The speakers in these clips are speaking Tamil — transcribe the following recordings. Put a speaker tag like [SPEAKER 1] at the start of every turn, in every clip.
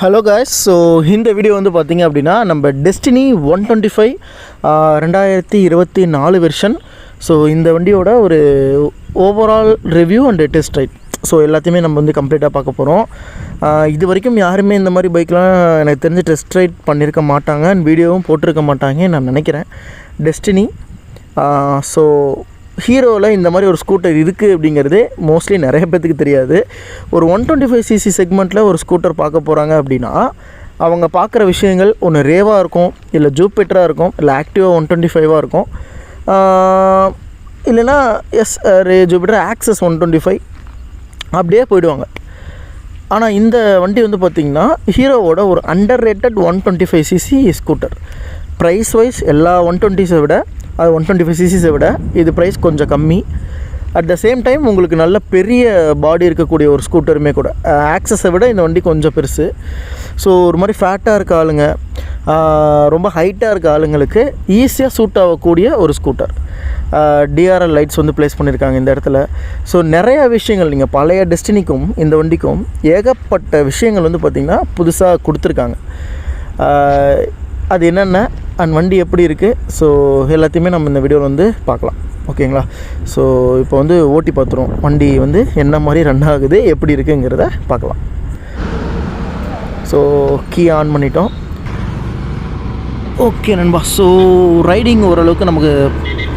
[SPEAKER 1] Hello guys. ஸோ இந்த வீடியோ வந்து பார்த்திங்க அப்படின்னா நம்ம டெஸ்டினி 125 2024 வெர்ஷன். ஸோ இந்த வண்டியோட ஒரு overall review and test right. So எல்லாத்தையுமே நம்ம வந்து கம்ப்ளீட்டாக பார்க்க போகிறோம். இது வரைக்கும் யாருமே இந்த மாதிரி பைக்லாம் எனக்கு தெரிஞ்சு டெஸ்ட் ரைட் பண்ணியிருக்க மாட்டாங்க அண்ட் வீடியோவும் போட்டிருக்க மாட்டாங்க நான் நினைக்கிறேன். டெஸ்டினி ஸோ ஹீரோவில் இந்த மாதிரி ஒரு ஸ்கூட்டர் இருக்குது அப்படிங்கிறது மோஸ்ட்லி நிறைய பேர்த்துக்கு தெரியாது. ஒரு 125cc செக்மெண்ட்டில் ஒரு ஸ்கூட்டர் பார்க்க போகிறாங்க அப்படின்னா அவங்க பார்க்குற விஷயங்கள் ஒன்று ரேவாக இருக்கும், இல்லை ஜூபிட்டராக இருக்கும், இல்லை ஆக்டிவா 125 இருக்கும், இல்லைனா ஜூபிட்டர் ஆக்சஸ் 125 அப்படியே போயிடுவாங்க. ஆனால் இந்த வண்டி வந்து பார்த்திங்கன்னா ஹீரோவோட ஒரு underrated 125cc scooter. Price wise எல்லா 120ஸை விட, அது 125cc விட இது ப்ரைஸ் கொஞ்சம் கம்மி. அட் த சேம் டைம் உங்களுக்கு நல்ல பெரிய பாடி இருக்கக்கூடிய ஒரு ஸ்கூட்டருமே கூட. ஆக்சஸை விட இந்த வண்டி கொஞ்சம் பெருசு. ஸோ ஒரு மாதிரி ஃபேட்டாக இருக்க ஆளுங்க, ரொம்ப ஹைட்டாக இருக்க ஆளுங்களுக்கு ஈஸியாக சூட் ஆகக்கூடிய ஒரு ஸ்கூட்டர். டிஆர்எல் லைட்ஸ் வந்து ப்ளேஸ் பண்ணியிருக்காங்க இந்த இடத்துல. ஸோ நிறையா விஷயங்கள் நீங்கள் பழைய டெஸ்டினிக்கும் இந்த வண்டிக்கும் ஏகப்பட்ட விஷயங்கள் வந்து பார்த்திங்கன்னா புதுசாக கொடுத்துருக்காங்க. அது என்னென்ன அண்ட் வண்டி எப்படி இருக்குது, ஸோ எல்லாத்தையுமே நம்ம இந்த வீடியோவில் வந்து பார்க்கலாம். ஓகேங்களா? ஸோ இப்போ வந்து ஓட்டி பார்த்துருவோம், வண்டி வந்து என்ன மாதிரி ரன் ஆகுது, எப்படி இருக்குங்கிறத பார்க்கலாம். ஸோ கீ ஆன் பண்ணிட்டோம். ஓகே நண்பா, ஸோ ரைடிங் ஓரளவுக்கு நமக்கு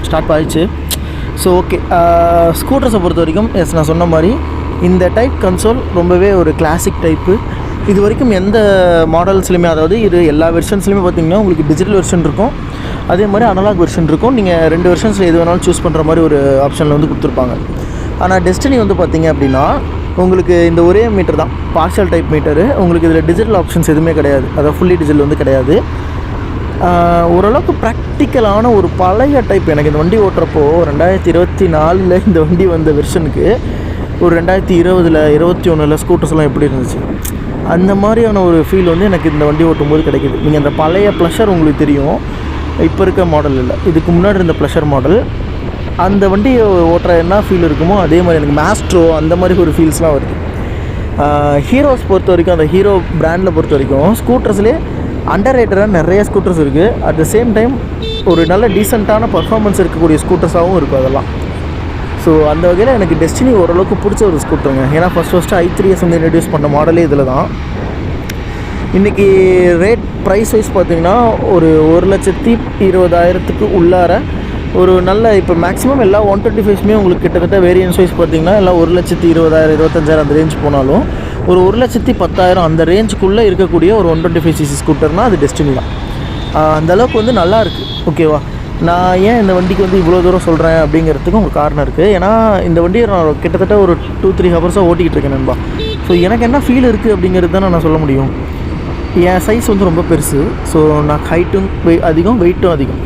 [SPEAKER 1] ஸ்டார்ட் ஆகிடுச்சு. ஸோ ஓகே, ஸ்கூட்டர்ஸை பொறுத்த வரைக்கும் நான் சொன்ன மாதிரி இந்த டைப் கன்சோல் ரொம்பவே ஒரு கிளாசிக் டைப்பு. இது வரைக்கும் எந்த மாடல்ஸ்லையுமே, அதாவது இது எல்லா வெர்ஷன்ஸ்லையுமே பார்த்திங்கன்னா உங்களுக்கு டிஜிட்டல் வெர்ஷன் இருக்கும், அதே மாதிரி அனலாக் வெர்ஷன் இருக்கும். நீங்கள் 2 வெர்ஷன்ஸில் எது வேணாலும் சூஸ் பண்ணுற மாதிரி ஒரு ஆப்ஷனில் வந்து கொடுத்துருப்பாங்க. ஆனால் டெஸ்டினி வந்து பார்த்திங்க அப்படின்னா உங்களுக்கு இந்த ஒரே மீட்டர் தான், பார்ஷியல் டைப் மீட்டரு. உங்களுக்கு இதில் டிஜிட்டல் ஆப்ஷன்ஸ் எதுவுமே கிடையாது, அதாவது ஃபுல்லி டிஜிட்டல் வந்து கிடையாது. ஓரளவுக்கு ப்ராக்டிக்கலான ஒரு பழைய டைப். எனக்கு இந்த வண்டி ஓட்டுறப்போ 2024 இந்த வண்டி வந்த வெர்ஷனுக்கு ஒரு 2020 21 ஸ்கூட்டர்ஸ்லாம் எப்படி இருந்துச்சு, அந்த மாதிரியான ஒரு ஃபீல் வந்து எனக்கு இந்த வண்டி ஓட்டும்போது கிடைக்கிது. நீங்கள் அந்த பழைய ப்ளஷர் உங்களுக்கு தெரியும், இப்போ இருக்க மாடல் இல்லை, இதுக்கு முன்னாடி இருந்த ப்ளஷர் மாடல், அந்த வண்டி ஓட்டுற என்ன ஃபீல் இருக்குமோ அதே மாதிரி எனக்கு மேஸ்ட்ரோ அந்த மாதிரி ஒரு ஃபீல்ஸ்லாம் வருது. ஹீரோஸ் பொறுத்த வரைக்கும், அந்த ஹீரோ பிராண்டில் பொறுத்த வரைக்கும் ஸ்கூட்டர்ஸ்லேயே அண்டர் ரேட்டடாக நிறைய ஸ்கூட்டர்ஸ் இருக்குது. அட் த சேம் டைம் ஒரு நல்ல டீசெண்டான பர்ஃபார்மன்ஸ் இருக்கக்கூடிய ஸ்கூட்டர்ஸாகவும் இருக்கும் அதெல்லாம். ஸோ அந்த வகையில் எனக்கு டெஸ்டினி ஓரளவுக்கு பிடிச்ச ஒரு ஸ்கூட்டருங்க. ஏன்னா ஃபஸ்ட்டு i3s வந்து இன்ட்ரடியூஸ் பண்ண மாடலே இதில் தான். இன்றைக்கி ரேட் ப்ரைஸ் வைஸ் பார்த்திங்கன்னா ஒரு 1,20,000 உள்ளார ஒரு நல்ல, இப்போ மேக்ஸிமம் எல்லா 125ஸ்மே உங்களுக்கு கிட்டத்தட்ட வேரியன்ஸ் வைஸ் பார்த்திங்கன்னா எல்லாம் 1,20,000 25,000 அந்த ரேஞ்ச் போனாலும் ஒரு 1,10,000 அந்த ரேஞ்சுக்குள்ளே இருக்கக்கூடிய ஒரு 125cc ஸ்கூட்டர்னால் அது டெஸ்டினி தான். அந்தளவுக்கு வந்து நல்லாயிருக்கு. ஓகேவா? நான் ஏன் இந்த வண்டிக்கு வந்து இவ்வளோ தூரம் சொல்கிறேன் அப்படிங்கிறதுக்கும் ஒரு காரணம் இருக்குது. ஏன்னா இந்த வண்டியை நான் கிட்டத்தட்ட ஒரு 2-3 ஹவர்ஸாக ஓட்டிக்கிட்டு இருக்கேன் நண்பா. ஸோ எனக்கு என்ன ஃபீல் இருக்குது அப்படிங்கிறது தான் நான் சொல்ல முடியும். என் சைஸ் வந்து ரொம்ப பெருசு. ஸோ நான் ஹைட்டும் அதிகம், வெயிட்டும் அதிகம்.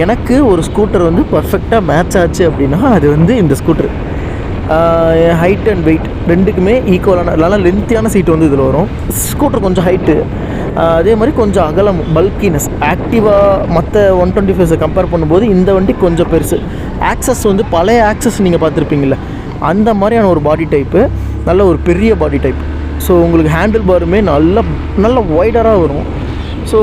[SPEAKER 1] எனக்கு ஒரு ஸ்கூட்டர் வந்து பர்ஃபெக்டாக மேட்ச் ஆச்சு அப்படின்னா அது வந்து இந்த ஸ்கூட்டர். ஹைட் அண்ட் வெயிட் ரெண்டுக்குமே ஈக்குவலான, நல்லா லென்த்தியான சீட்டு வந்து இதில் வரும். ஸ்கூட்டர் கொஞ்சம் ஹைட்டு, அதே மாதிரி கொஞ்சம் அகலம், பல்கினஸ். ஆக்டிவாக மற்ற 125 கம்பேர் பண்ணும்போது இந்த வண்டி கொஞ்சம் பெருசு. ஆக்சஸ் வந்து பழைய ஆக்சஸ் நீங்கள் பார்த்துருப்பீங்கள, அந்த மாதிரியான ஒரு பாடி டைப்பு, நல்ல ஒரு பெரிய பாடி டைப். ஸோ உங்களுக்கு ஹேண்டில் பாருமே நல்ல வைடராக வரும். ஸோ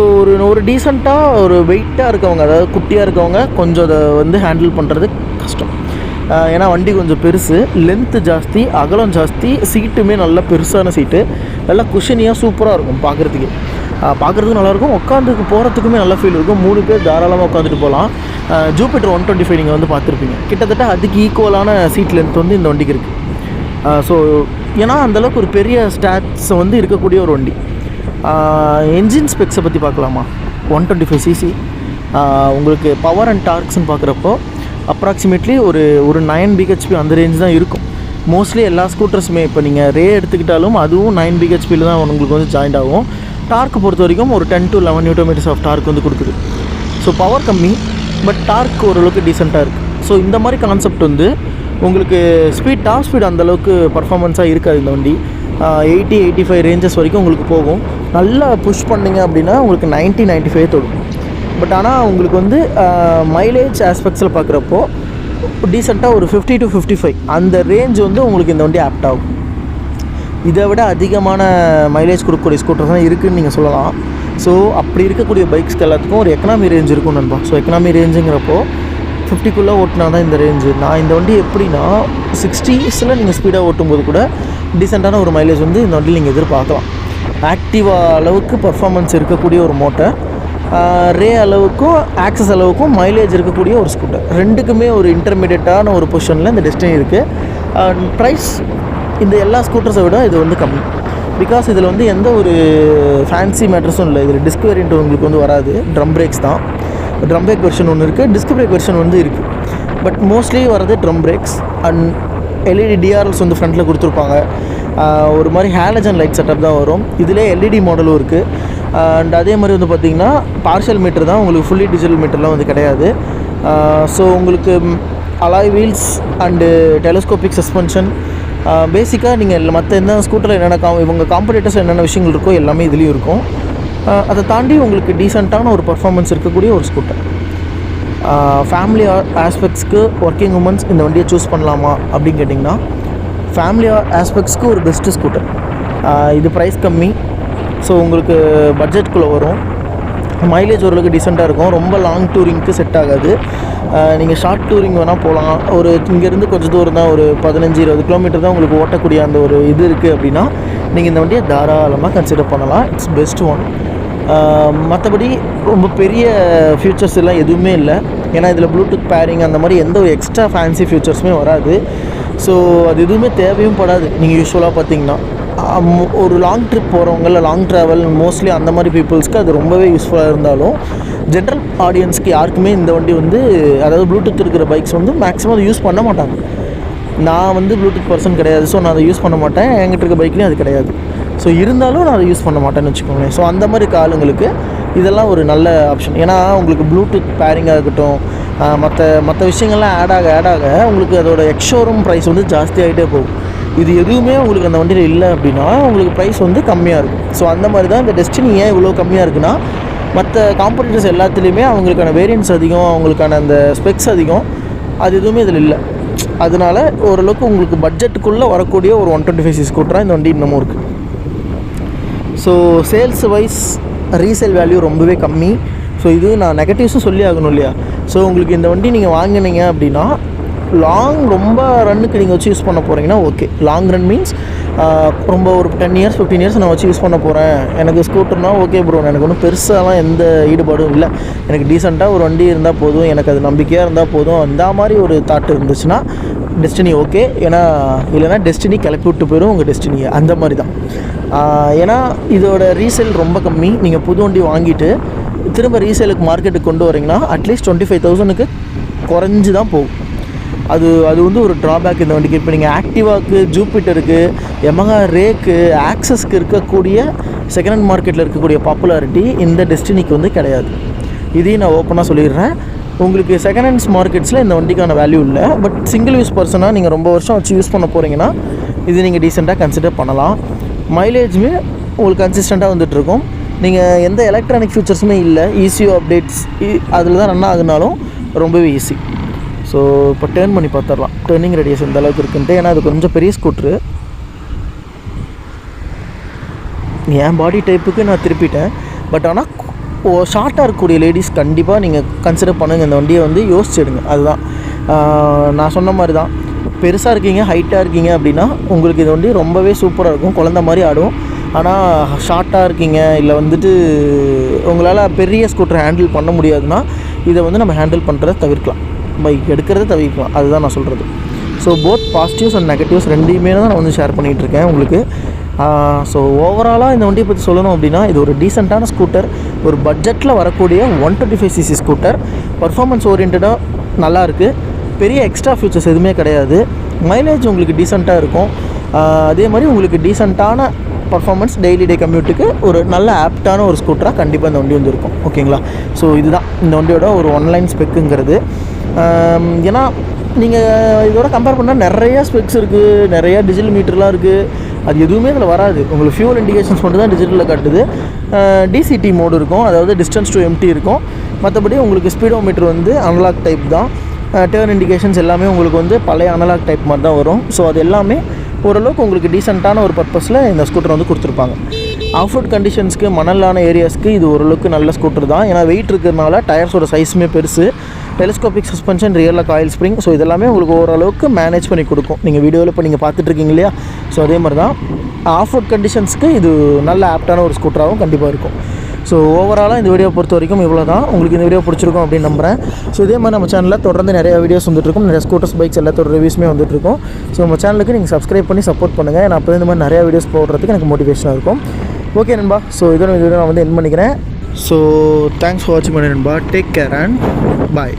[SPEAKER 1] ஒரு டீசெண்டாக ஒரு வெயிட்டாக இருக்கவங்க, அதாவது குட்டியாக இருக்கவங்க கொஞ்சம் அதை வந்து ஹேண்டில் பண்ணுறது கஷ்டம். ஏன்னா வண்டி கொஞ்சம் பெருசு, லென்த்து ஜாஸ்தி, அகலம் ஜாஸ்தி, சீட்டுமே நல்லா பெருசான சீட்டு, நல்லா குஷனியாக சூப்பராக இருக்கும் பார்க்குறதுக்கு நல்லாயிருக்கும். உட்காந்துக்கு போகிறதுக்குமே நல்ல ஃபீல் இருக்கும். 3 பேர் தாராளமாக உட்காந்துட்டு போகலாம். ஜூபிட்டர் 125 நீங்கள் வந்து பார்த்துருப்பீங்க, கிட்டத்தட்ட அதுக்கு ஈக்குவலான சீட் லென்த் வந்து இந்த வண்டிக்கு இருக்குது. ஸோ ஏன்னா அந்தளவுக்கு ஒரு பெரிய ஸ்டாட்ஸ் வந்து இருக்கக்கூடிய ஒரு வண்டி. என்ஜின் ஸ்பெக்ஸை பற்றி பார்க்கலாமா? 125cc உங்களுக்கு பவர் அண்ட் டார்க்ஸ்ன்னு பார்க்குறப்போ அப்ராக்சிமேட்லி ஒரு 9 bhp அந்த ரேஞ்ச் தான் இருக்கும். மோஸ்ட்லி எல்லா ஸ்கூட்டர்ஸுமே இப்போ நீங்கள் ரே எடுத்துக்கிட்டாலும் அதுவும் 9 bhpயில் தான் உங்களுக்கு வந்து ஜாயிண்ட் ஆகும். டார்க் பொறுத்த வரைக்கும் ஒரு 10 to 11 Nm ஆஃப் டார்க் வந்து கொடுக்குது. ஸோ பவர் கம்மி, பட் டார்க் ஓரளவுக்கு டீசெண்டாக இருக்குது. ஸோ இந்த மாதிரி கான்செப்ட் வந்து உங்களுக்கு டாப் ஸ்பீட் அந்தளவுக்கு பர்ஃபார்மன்ஸாக இருக்காது இந்த வண்டி. 80-85 ரேஞ்சஸ் வரைக்கும் உங்களுக்கு போகும். நல்லா புஷ் பண்ணிங்க அப்படின்னா உங்களுக்கு 90-95 தொடும். பட் ஆனால் உங்களுக்கு வந்து மைலேஜ் ஆஸ்பெக்ட்ஸில் பார்க்குறப்போ டீசெண்டாக ஒரு 50 to 55 அந்த ரேஞ்ச் வந்து உங்களுக்கு இந்த வண்டி ஆப்ட் ஆகும். இதை விட அதிகமான மைலேஜ் கொடுக்கக்கூடிய ஸ்கூட்டர் தான் இருக்குதுன்னு நீங்கள் சொல்லலாம். ஸோ அப்படி இருக்கக்கூடிய பைக்ஸ்க்கு எல்லாத்துக்கும் ஒரு எக்கனாமி ரேஞ்ச் இருக்கும் நண்பா. ஸோ எக்கனாமி ரேஞ்சுங்கிறப்போ 50க்குள்ளே ஓட்டினா தான் இந்த ரேஞ்சு. நான் இந்த வண்டி எப்படின்னா 60ஸில் நீங்கள் ஸ்பீடாக ஓட்டும்போது கூட டீசெண்டான ஒரு மைலேஜ் வந்து இந்த வண்டியில் நீங்கள் எதிர்பார்க்கலாம். ஆக்டிவா அளவுக்கு பர்ஃபார்மன்ஸ் இருக்கக்கூடிய ஒரு மோட்டர், ரே அளவுக்கும் ஆக்சஸ் அளவுக்கும் மைலேஜ் இருக்கக்கூடிய ஒரு ஸ்கூட்டர், ரெண்டுக்குமே ஒரு இன்டர்மீடியட்டான ஒரு பொசிஷனில் இந்த டெஸ்டினி இருக்குது. ப்ரைஸ் இந்த எல்லா ஸ்கூட்டர்ஸை விட இது வந்து கம்மி. பிகாஸ் இதில் வந்து எந்த ஒரு ஃபேன்சி மேட்டர்ஸும் இல்லை. இதில் டிஸ்க் வேரியன்ட் உங்களுக்கு வந்து வராது, ட்ரம் பிரேக்ஸ் தான். ட்ரம் பிரேக் வெர்ஷன் ஒன்று இருக்குது, டிஸ்க் பிரேக் வெர்ஷன் வந்து இருக்குது. பட் மோஸ்ட்லி வரது drum breaks and LED DRLs வந்து ஃப்ரண்ட்டில் கொடுத்துருப்பாங்க. ஒரு மாதிரி ஹேலஜன் லைட் செட்டப் தான் வரும். இதிலே எல்இடி மாடலும் இருக்குது. அண்ட் அதே மாதிரி வந்து பார்த்திங்கன்னா பார்ஷியல் மீட்டர் தான், உங்களுக்கு ஃபுல்லி டிஜிட்டல் மீட்டர்லாம் வந்து கிடையாது. ஸோ உங்களுக்கு alloy wheels and telescopic suspension, பேசிக்காக நீங்கள் மற்ற எந்த ஸ்கூட்டரில் என்னென்ன இவங்க காம்படிட்டர்ஸ் என்னென்ன விஷயங்கள் இருக்கோ எல்லாமே இதுலேயும் இருக்கும். அதை தாண்டி உங்களுக்கு டீசெண்டான ஒரு பர்ஃபார்மன்ஸ் இருக்கக்கூடிய ஒரு ஸ்கூட்டர். ஃபேமிலி ஆஸ்பெக்ட்ஸ்க்கு ஒர்க்கிங் உமன்ஸ் இந்த வண்டியை சூஸ் பண்ணலாமா அப்படின்னு கேட்டிங்கன்னா, ஃபேமிலி ஆஸ்பெக்ட்ஸ்க்கு ஒரு பெஸ்ட்டு ஸ்கூட்டர். இது ப்ரைஸ் கம்மி, ஸோ உங்களுக்கு பட்ஜெட்குள்ளே வரும். மைலேஜ் ஓரளவுக்கு டீசெண்டாக இருக்கும். ரொம்ப லாங் டூரிங்க்கு செட் ஆகாது. நீங்கள் ஷார்ட் டூரிங் வேணால் போகலாம். ஒரு இங்கேருந்து கொஞ்சம் தூரம் தான், ஒரு 15-20 கிலோமீட்டர் தான் உங்களுக்கு ஓட்டக்கூடிய அந்த ஒரு இது இருக்குது அப்படின்னா நீங்கள் இந்த வண்டியை தாராளமாக கன்சிடர் பண்ணலாம். It's best one. மற்றபடி ரொம்ப பெரிய ஃபியூச்சர்ஸ் எல்லாம் எதுவுமே இல்லை. ஏன்னா இதில் ப்ளூடூத் பேரிங் அந்த மாதிரி எந்த ஒரு எக்ஸ்ட்ரா ஃபேன்சி ஃபியூச்சர்ஸுமே வராது. ஸோ அது எதுவுமே தேவையும் படாது. நீங்கள் யூஸ்வலாக பார்த்தீங்கன்னா ஒரு லாங் ட்ரிப் போகிறவங்க, இல்லை லாங் ட்ராவல், மோஸ்ட்லி அந்த மாதிரி பீப்புள்ஸ்க்கு அது ரொம்பவே யூஸ்ஃபுல்லாக இருந்தாலும் ஜென்ரல் ஆடியன்ஸ்க்கு யாருக்குமே இந்த வண்டி வந்து, அதாவது ப்ளூடூத் இருக்கிற பைக்ஸ் வந்து மேக்ஸிமம் அதை யூஸ் பண்ண மாட்டாங்க. நான் வந்து ப்ளூடூத் பர்சன் கிடையாது, ஸோ நான் அதை யூஸ் பண்ண மாட்டேன். என்கிட்ட இருக்க பைக்லேயும் அது கிடையாது. ஸோ இருந்தாலும் நான் அதை யூஸ் பண்ண மாட்டேன்னு வச்சுக்கோங்களேன். ஸோ அந்த மாதிரி ஆளுங்களுக்கு இதெல்லாம் ஒரு நல்ல ஆப்ஷன். ஏன்னா உங்களுக்கு ப்ளூடூத் பேரிங்காக இருக்கட்டும், மற்ற விஷயங்கள்லாம் ஆட் ஆக உங்களுக்கு அதோட எக்ஸ்ஷோரூம் ப்ரைஸ் வந்து ஜாஸ்தி ஆகிட்டே போகும். இது எதுவுமே உங்களுக்கு அந்த வண்டியில் இல்லை அப்படின்னா உங்களுக்கு ப்ரைஸ் வந்து கம்மியாக இருக்கும். ஸோ அந்த மாதிரி தான் இந்த டெஸ்டினி ஏன் இவ்வளோ கம்மியாக இருக்குன்னா, மற்ற காம்படிட்டர்ஸ் எல்லாத்துலேயுமே அவங்களுக்கான வேரியன்ட்ஸ் அதிகம், அவங்களுக்கான அந்த ஸ்பெக்ஸ் அதிகம், அது எதுவுமே இதில் இல்லை. அதனால் ஓரளவுக்கு உங்களுக்கு பட்ஜெட்டுக்குள்ளே வரக்கூடிய ஒரு 125cc ஸ்கூட்டராக இந்த வண்டி இன்னமும் இருக்குது. So sales wise resale value ரொம்பவே கம்மி. ஸோ இது நான் நெகட்டிவ்ஸும் சொல்லி ஆகணும் இல்லையா. ஸோ உங்களுக்கு இந்த வண்டி நீங்கள் வாங்கினீங்க அப்படின்னா ரொம்ப ரன்னுக்கு நீங்கள் வச்சு யூஸ் பண்ண போகிறீங்கன்னா ஓகே. லாங் ரன் மீன்ஸ் ரொம்ப ஒரு 10 years 15 years நான் வச்சு யூஸ் பண்ண போகிறேன், எனக்கு ஸ்கூட்டர்னால் ஓகே ப்ரோ, எனக்கு ஒன்றும் பெருசாலாம் எந்த ஈடுபாடும் இல்லை, எனக்கு டீசெண்டாக ஒரு வண்டி இருந்தால் போதும், எனக்கு அது நம்பிக்கையாக இருந்தால் போதும், அந்த மாதிரி ஒரு தாட் இருந்துச்சுன்னா டெஸ்டினி ஓகே. ஏன்னா இல்லைனா டெஸ்டினி கிளப்பி விட்டு போயிடும் உங்கள் டெஸ்டினியை. அந்த மாதிரி தான். ஏன்னா இதோட ரீசேல் ரொம்ப கம்மி. நீங்கள் புது வண்டி வாங்கிட்டு திரும்ப ரீசேலுக்கு மார்க்கெட்டுக்கு கொண்டு வரீங்கன்னா அட்லீஸ்ட் 25,000க்கு குறைஞ்சி தான் போகும். அது வந்து ஒரு ட்ராபேக் இந்த வண்டிக்கு. இப்போ நீங்கள் ஆக்டிவாக்கு, ஜூபிட்டருக்கு, யமஹா ரேக்கு, ஆக்சஸ்க்கு இருக்கக்கூடிய செகண்ட் ஹேண்ட் மார்க்கெட்டில் இருக்கக்கூடிய பாப்புலாரிட்டி இந்த டெஸ்டினிக்கு வந்து கிடையாது. இதையும் நான் ஓப்பனாக சொல்லிடுறேன். உங்களுக்கு செகண்ட் ஹேண்ட்ஸ் மார்க்கெட்ஸில் இந்த வண்டிக்கான வேல்யூ இல்லை. பட் சிங்கிள் யூஸ் பர்சனாக நீங்கள் ரொம்ப வருஷம் வச்சு யூஸ் பண்ண போகிறீங்கன்னா இது நீங்கள் டீசெண்டாக கன்சிடர் பண்ணலாம். மைலேஜுமே உங்களுக்கு கன்சிஸ்டண்ட்டாக வந்துட்டுருக்கும். நீங்கள் எந்த எலக்ட்ரானிக் ஃபியூச்சர்ஸுமே இல்லை, ECU அப்டேட்ஸ் அதில் தான் ரன் ஆகுனாலும் ரொம்பவே ஈஸி. ஸோ இப்போ டேர்ன் பண்ணி பார்த்துடலாம் டேர்னிங் ரேடியஸ் எந்த அளவுக்கு இருக்குன்ட்டு. ஏன்னா அது கொஞ்சம் பெரிய ஸ்கூட்ரு. என் பாடி டைப்புக்கு நான் திருப்பிட்டேன். பட் ஆனால் ஷார்ட்டாக இருக்கக்கூடிய லேடிஸ் கண்டிப்பாக நீங்கள் கன்சிடர் பண்ணுங்கள், இந்த வண்டியை வந்து யோசிச்சிடுங்க. அதுதான் நான் சொன்ன மாதிரி தான். பெருசாக இருக்கீங்க, ஹைட்டாக இருக்கீங்க அப்படின்னா உங்களுக்கு இந்த வண்டி ரொம்பவே சூப்பராக இருக்கும், குழந்த மாதிரி ஆடும். ஆனால் ஷார்ட்டாக இருக்கீங்க, இல்லை வந்துட்டு உங்களால் பெரிய ஸ்கூட்டரை ஹேண்டில் பண்ண முடியாதுன்னா இதை வந்து நம்ம ஹேண்டில் பண்ணுறத தவிர்க்கலாம், பைக் எடுக்கிறத தவிர்க்கலாம். அதுதான் நான் சொல்கிறது. So both positives and negatives ரெண்டையுமே தான் நான் வந்து ஷேர் பண்ணிகிட்ருக்கேன் உங்களுக்கு. ஸோ ஓவராலாக இந்த வண்டியை பற்றி சொல்லணும் அப்படின்னா இது ஒரு டீசெண்டான ஸ்கூட்டர், ஒரு பட்ஜெட்டில் வரக்கூடிய 125cc ஸ்கூட்டர், பர்ஃபார்மன்ஸ் ஓரியன்டாக நல்லாயிருக்கு, பெரிய எக்ஸ்ட்ரா ஃபியூச்சர்ஸ் எதுவுமே கிடையாது, மைலேஜ் உங்களுக்கு டீசெண்டாக இருக்கும். அதே மாதிரி உங்களுக்கு டீசெண்டான பர்ஃபார்மன்ஸ் டெய்லி டே கம்யூட்டுக்கு ஒரு நல்ல ஆப்டான ஒரு ஸ்கூட்டராக கண்டிப்பாக இந்த வண்டி வந்து இருக்கும். ஓகேங்களா. ஸோ இதுதான் இந்த வண்டியோட ஒரு ஒன்லைன் ஸ்பெக்குங்கிறது. ஏன்னா நீங்கள் இதோட கம்பேர் பண்ணால் நிறையா ஸ்பெக்ஸ் இருக்குது, நிறையா டிஜிட்டல் மீட்டர்லாம் இருக்குது. அது எதுவுமே இதில் வராது. உங்களுக்கு ஃபியூல் இண்டிகேஷன்ஸ் மட்டும் தான் டிஜிட்டலில் காட்டுது. DCT மோடு இருக்கும், அதாவது டிஸ்டன்ஸ் டு எம்டி இருக்கும். மற்றபடி உங்களுக்கு ஸ்பீடோ மீட்டர் வந்து அனலாக் டைப் தான். டேர்ன் இண்டிகேஷன்ஸ் எல்லாமே உங்களுக்கு வந்து பழைய அனலாக் டைப் மாதிரி தான் வரும். ஸோ அது எல்லாமே ஓரளவுக்கு உங்களுக்கு டீசெண்டான ஒரு பர்பஸில் இந்த ஸ்கூட்டர் வந்து கொடுத்துருப்பாங்க. ஆஃப் ரோட் கண்டிஷன்ஸ்க்கு, மணலான ஏரியாஸ்க்கு இது ஓரளவுக்கு நல்ல ஸ்கூட்டர் தான். ஏன்னா வெயிட் இருக்கிறதுனால டயர்ஸோட சைஸுமே பெருசு, டெலிஸ்கோபிக் சஸ்பென்ஷன், ரியரில் காயில் ஸ்ப்ரிங். ஸோ இதெல்லாமே உங்களுக்கு ஓரளவுக்கு மேனேஜ் பண்ணி கொடுக்கும். நீங்கள் வீடியோவில் இப்போ நீங்கள் பார்த்துட்ருக்கீங்க இல்லையா, ஸோ அதே மாதிரி தான் ஆஃப் ரோட் கண்டிஷன்ஸ்க்கு இது நல்ல ஆப்டான ஒரு ஸ்கூட்டராகவும் கண்டிப்பாக இருக்கும். ஸோ ஓவராலாக இந்த வீடியோ பொறுத்த வரைக்கும் இவ்வளோ தான். உங்களுக்கு இந்த வீடியோ பிடிச்சிருக்கும் அப்படின்னு நம்புகிறேன். ஸோ இதே மாதிரி நம்ம சேனலில் தொடர்ந்து நிறைய வீடியோஸ் வந்துட்டுருக்கும், நிறைய ஸ்கூட்டர்ஸ், பைக்ஸ் எல்லாத்தோட ரிவ்யூஸுமே வந்துட்டுருக்கும். ஸோ நம்ம சேனலுக்கு நீங்கள் சப்ஸ்கிரைப் பண்ணி சப்போர்ட் பண்ணுங்கள். நான் அப்போ இந்த மாதிரி நிறையா வீடியோஸ் போடுறதுக்கு எனக்கு மோட்டிவேஷனாக இருக்கும். ஓகே நண்பா, ஸோ இதோட இந்த வீடியோ நான் வந்து எண்ட் பண்ணிக்கிறேன். ஸோ தேங்க்ஸ் ஃபார் வாட்சிங் பண்ணி நண்பா. Take care and bye.